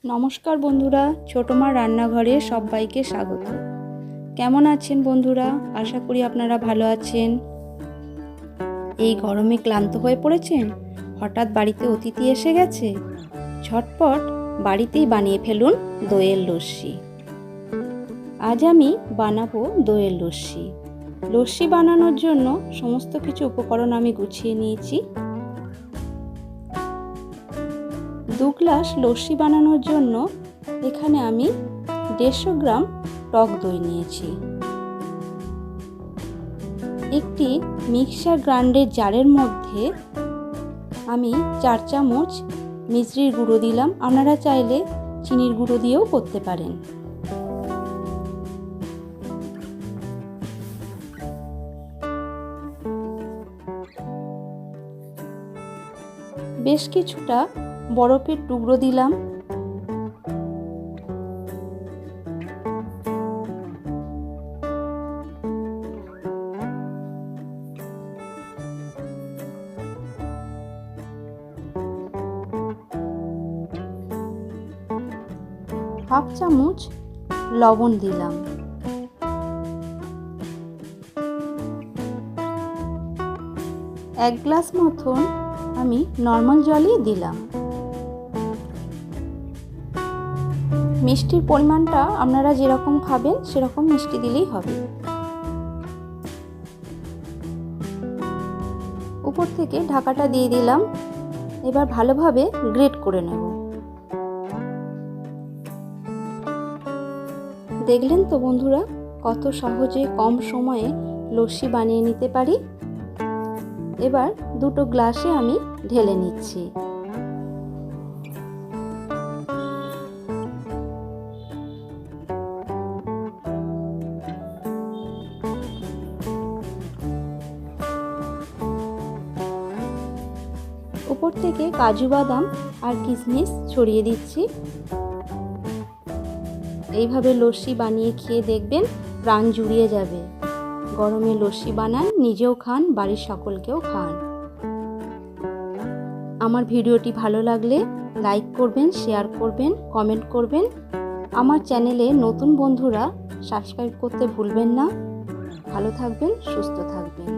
নমস্কার বন্ধুরা, ছোটমার রান্নাঘরে সবাইকে স্বাগত। কেমন আছেন বন্ধুরা? আশা করি আপনারা ভালো আছেন। এই গরমে ক্লান্ত হয়ে পড়েছেন? হঠাৎ বাড়িতে অতিথি এসে গেছে? ঝটপট বাড়িতেই বানিয়ে ফেলুন দইয়ের লস্যি। আজ আমি বানাবো দইয়ের লস্যি। লস্যি বানানোর জন্য সমস্ত কিছু উপকরণ আমি গুছিয়ে নিয়েছি। 2 গ্লাস লস্যি বানানোর জন্য এখানে আমি 150 গ্রাম টক দই নিয়েছি। একটি মিক্সার গ্রাইন্ডার জারের মধ্যে আমি 4 চামচ মিছরির গুঁড়ো দিলাম। আপনারা চাইলে চিনির গুঁড়ো দিয়েও করতে পারেন। বেশ কিছুটা বরফের টুকরো দিলাম। হাফ চামচ লবণ দিলাম। এক গ্লাস মতন আমি নর্মাল জলই দিলাম। মিষ্টির পরিমাণটা আপনারা যেরকম খাবেন সেরকম মিষ্টি দিলেই হবে। উপর থেকে ঢাকাটা দিয়ে দিলাম। এবার ভালোভাবে গ্রেট করে নেব। দেখলেন তো বন্ধুরা, কত সহজে কম সময়ে লস্যি বানিয়ে নিতে পারি। এবার 2 গ্লাসে আমি ঢেলে নিচ্ছি। উপর থেকে কাজু বাদাম আর কিশমিশ ছড়িয়ে দিচ্ছি। এইভাবে লস্যি বানিয়ে খেয়ে দেখবেন, প্রাণ জুড়িয়ে যাবে। গরমে লস্যি বানান, নিজেও খান, বাড়ির সকলকেও খান। আমার ভিডিওটি ভালো লাগলে লাইক করবেন, শেয়ার করবেন, কমেন্ট করবেন। আমার চ্যানেলে নতুন বন্ধুরা সাবস্ক্রাইব করতে ভুলবেন না। ভালো থাকবেন, সুস্থ থাকবেন।